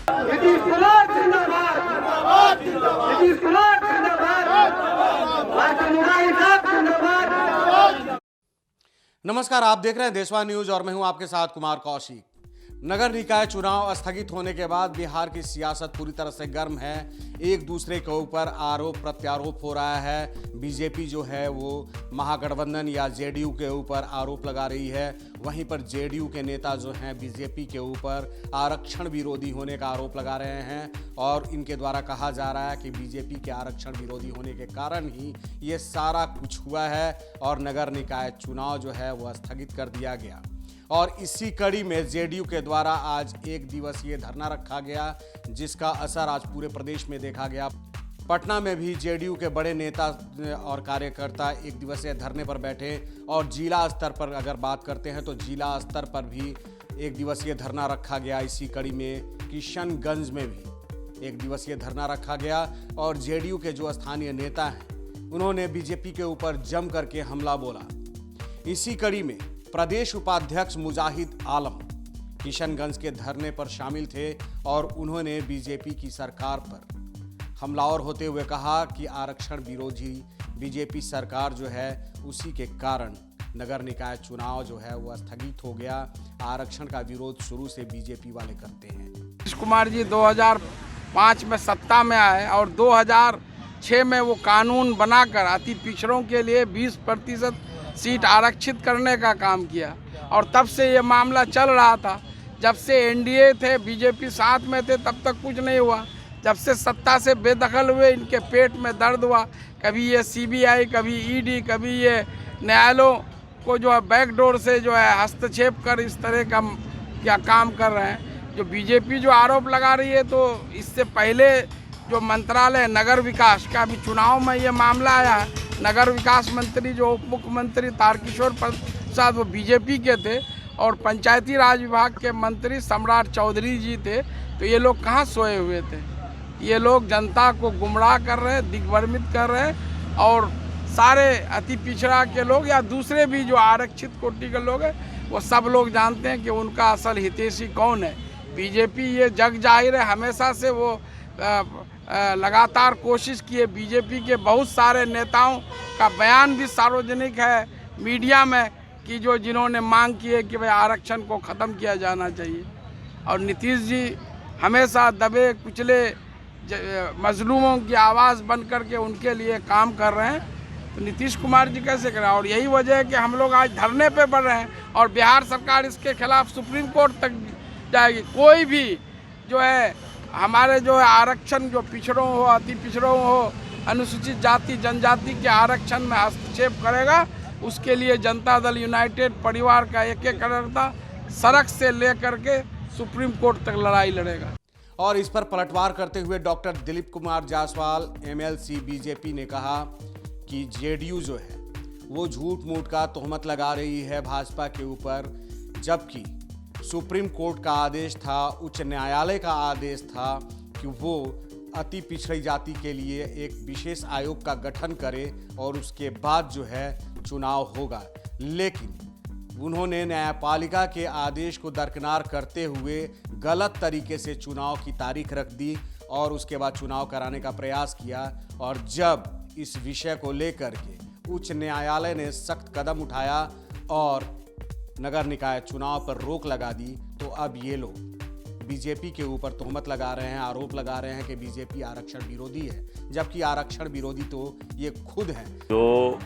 नीतीश कुमार जिंदाबाद, नीतीश कुमार जिंदाबाद, लालचंद मुरारी साहब जिंदाबाद। नमस्कार, आप देख रहे हैं देशवान न्यूज और मैं हूं आपके साथ कुमार कौशिक। नगर निकाय चुनाव स्थगित होने के बाद बिहार की सियासत पूरी तरह से गर्म है। एक दूसरे के ऊपर आरोप प्रत्यारोप हो रहा है। बीजेपी जो है वो महागठबंधन या जेडीयू के ऊपर आरोप लगा रही है, वहीं पर जेडीयू के नेता जो हैं बीजेपी के ऊपर आरक्षण विरोधी होने का आरोप लगा रहे हैं और इनके द्वारा कहा जा रहा है कि बीजेपी के आरक्षण विरोधी होने के कारण ही ये सारा कुछ हुआ है और नगर निकाय चुनाव जो है वह स्थगित कर दिया गया। और इसी कड़ी में जेडीयू के द्वारा आज एक दिवसीय धरना रखा गया, जिसका असर आज पूरे प्रदेश में देखा गया। पटना में भी जेडीयू के बड़े नेता और कार्यकर्ता एक दिवसीय धरने पर बैठे और जिला स्तर पर अगर बात करते हैं तो जिला स्तर पर भी एक दिवसीय धरना रखा गया। इसी कड़ी में किशनगंज में भी एक दिवसीय धरना रखा गया और जेडीयू के जो स्थानीय नेता हैं उन्होंने बीजेपी के ऊपर जम करके हमला बोला। इसी कड़ी में प्रदेश उपाध्यक्ष मुजाहिद आलम किशनगंज के धरने पर शामिल थे और उन्होंने बीजेपी की सरकार पर हमलावर होते हुए कहा कि आरक्षण विरोधी बीजेपी सरकार जो है उसी के कारण नगर निकाय चुनाव जो है वह स्थगित हो गया। आरक्षण का विरोध शुरू से बीजेपी वाले करते हैं। नीतीश कुमार जी 2005 में सत्ता में आए और 2006 में वो कानून बनाकर अति पिछड़ों के लिए 20% सीट आरक्षित करने का काम किया और तब से ये मामला चल रहा था। जब से एनडीए थे, बीजेपी साथ में थे, तब तक कुछ नहीं हुआ। जब से सत्ता से बेदखल हुए, इनके पेट में दर्द हुआ। कभी ये सीबीआई, कभी ईडी, कभी ये न्यायालयों को जो है बैकडोर से जो है हस्तक्षेप कर इस तरह का क्या काम कर रहे हैं। जो बीजेपी जो आरोप लगा रही है, तो इससे पहले जो मंत्रालय नगर विकास का अभी चुनाव में ये मामला आया है। नगर विकास मंत्री जो उप मुख्यमंत्री तारकिशोर प्रसाद वो बीजेपी के थे और पंचायती राज विभाग के मंत्री सम्राट चौधरी जी थे। तो ये लोग कहाँ सोए हुए थे? ये लोग जनता को गुमराह कर रहे हैं, दिग्भ्रमित कर रहे हैं और सारे अति पिछड़ा के लोग या दूसरे भी जो आरक्षित कोटि के लोग हैं वो सब लोग जानते हैं कि उनका असल हितैषी कौन है। बीजेपी ये जग जाहिर है, हमेशा से वो लगातार कोशिश किए। बीजेपी के बहुत सारे नेताओं का बयान भी सार्वजनिक है मीडिया में कि जो जिन्होंने मांग की है कि भाई आरक्षण को ख़त्म किया जाना चाहिए। और नीतीश जी हमेशा दबे कुचले मजलूमों की आवाज़ बन करके उनके लिए काम कर रहे हैं। तो नीतीश कुमार जी कैसे करें? और यही वजह है कि हम लोग आज धरने पे बढ़ रहे हैं और बिहार सरकार इसके खिलाफ सुप्रीम कोर्ट तक जाएगी। कोई भी जो है हमारे जो है आरक्षण जो पिछड़ों हो, अति पिछड़ों हो, अनुसूचित जाति जनजाति के आरक्षण में हस्तक्षेप करेगा, उसके लिए जनता दल यूनाइटेड परिवार का एक कार्यकर्ता सड़क से लेकर के सुप्रीम कोर्ट तक लड़ाई लड़ेगा। और इस पर पलटवार करते हुए doctor Dilip Kumar Jaiswal MLC BJP ने कहा कि जेडीयू जो है वो झूठ मूठ का तोहमत लगा रही है भाजपा के ऊपर, जबकि सुप्रीम कोर्ट का आदेश था, उच्च न्यायालय का आदेश था कि वो अति पिछड़ी जाति के लिए एक विशेष आयोग का गठन करे और उसके बाद जो है चुनाव होगा। लेकिन उन्होंने न्यायपालिका के आदेश को दरकिनार करते हुए गलत तरीके से चुनाव की तारीख रख दी और उसके बाद चुनाव कराने का प्रयास किया। और जब इस विषय को लेकर के उच्च न्यायालय ने सख्त कदम उठाया और नगर निकाय चुनाव पर रोक लगा दी, तो अब ये लोग बीजेपी के ऊपर तोहमत लगा रहे हैं, आरोप लगा रहे हैं कि बीजेपी आरक्षण विरोधी है, जबकि आरक्षण विरोधी तो ये खुद हैं। जो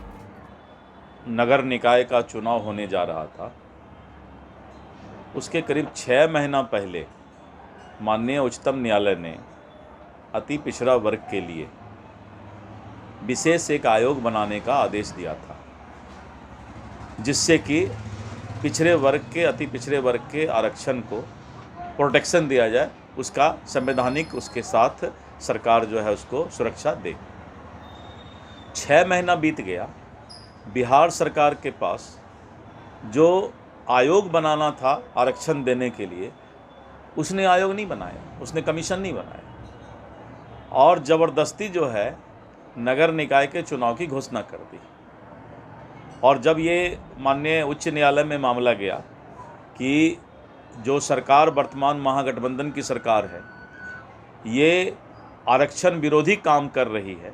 नगर निकाय का चुनाव होने जा रहा था, उसके करीब 6 महीना पहले माननीय उच्चतम न्यायालय ने अति पिछड़ा वर्ग के लिए विशेष एक आयोग बनाने का आदेश दिया था, जिससे कि पिछड़े वर्ग के, अति पिछड़े वर्ग के आरक्षण को प्रोटेक्शन दिया जाए, उसका संवैधानिक उसके साथ सरकार जो है उसको सुरक्षा दे। 6 महीना बीत गया, बिहार सरकार के पास जो आयोग बनाना था आरक्षण देने के लिए, उसने आयोग नहीं बनाया, उसने कमीशन नहीं बनाया और ज़बरदस्ती जो है नगर निकाय के चुनाव की घोषणा कर दी। और जब ये माननीय उच्च न्यायालय में मामला गया कि जो सरकार वर्तमान महागठबंधन की सरकार है ये आरक्षण विरोधी काम कर रही है,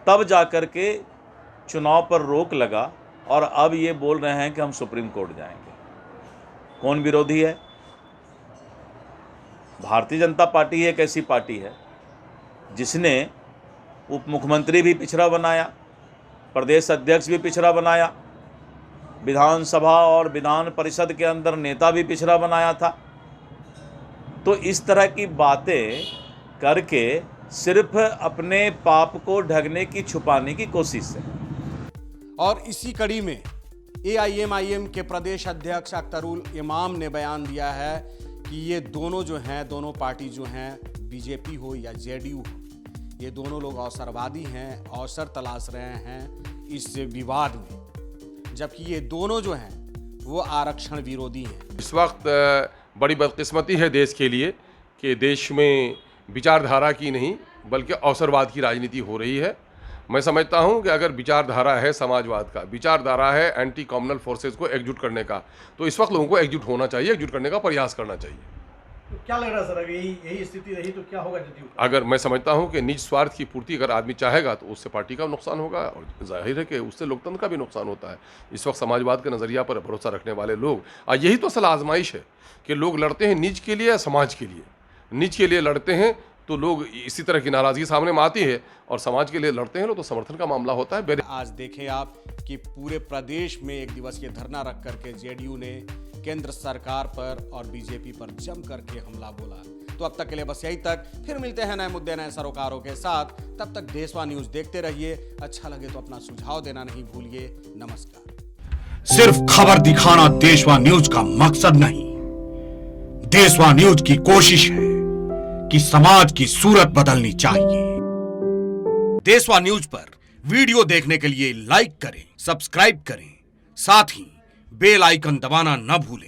तब जाकर के चुनाव पर रोक लगा और अब ये बोल रहे हैं कि हम सुप्रीम कोर्ट जाएंगे। कौन विरोधी है? भारतीय जनता पार्टी एक ऐसी पार्टी है जिसने उप मुख्यमंत्री भी पिछड़ा बनाया, प्रदेश अध्यक्ष भी पिछड़ा बनाया, विधानसभा और विधान परिषद के अंदर नेता भी पिछड़ा बनाया था। तो इस तरह की बातें करके सिर्फ अपने पाप को ढकने की, छुपाने की कोशिश है। और इसी कड़ी में AIM के प्रदेश अध्यक्ष अख्तरुल इमाम ने बयान दिया है कि ये दोनों जो हैं, दोनों पार्टी जो हैं, बीजेपी हो या JDU हो, ये दोनों लोग अवसरवादी हैं, अवसर तलाश रहे हैं इस विवाद में, जबकि ये दोनों जो हैं वो आरक्षण विरोधी हैं। इस वक्त बड़ी बदकिस्मती है देश के लिए कि देश में विचारधारा की नहीं बल्कि अवसरवाद की राजनीति हो रही है। मैं समझता हूं कि अगर विचारधारा है समाजवाद का, विचारधारा है एंटी कम्युनल फोर्सेस को एकजुट करने का, तो इस वक्त लोगों को एकजुट होना चाहिए, एकजुट करने का प्रयास करना चाहिए। तो क्या लग रहा है सर, अगर यही स्थिति रही तो क्या होगा JDU? अगर मैं समझता हूं कि निज स्वार्थ की पूर्ति अगर आदमी चाहेगा तो उससे पार्टी का नुकसान होगा और जाहिर है कि उससे लोकतंत्र का भी नुकसान होता है। इस वक्त समाजवाद के नज़रिया पर भरोसा रखने वाले लोग, यही तो असल आजमाइश है कि लोग लड़ते हैं निज के लिए या समाज के लिए। निज के लिए लड़ते हैं तो लोग इसी तरह की नाराजगी सामने में आती है, और समाज के लिए लड़ते हैं लोग तो समर्थन का मामला होता है। आज देखें आप कि पूरे प्रदेश में एक दिवसीय धरना रख करके JDU ने केंद्र सरकार पर और बीजेपी पर जम करके हमला बोला। तो अब तक के लिए बस यही तक, फिर मिलते हैं नए मुद्दे नए सरोकारों के साथ। तब तक देशवा न्यूज देखते रहिए। अच्छा लगे तो अपना सुझाव देना नहीं भूलिए। नमस्कार। सिर्फ खबर दिखाना देशवा न्यूज का मकसद नहीं, देशवा न्यूज की कोशिश है कि समाज की सूरत बदलनी चाहिए। देशवा न्यूज पर वीडियो देखने के लिए लाइक करें, सब्सक्राइब करें, साथ ही बेल आइकन दबाना न भूलें।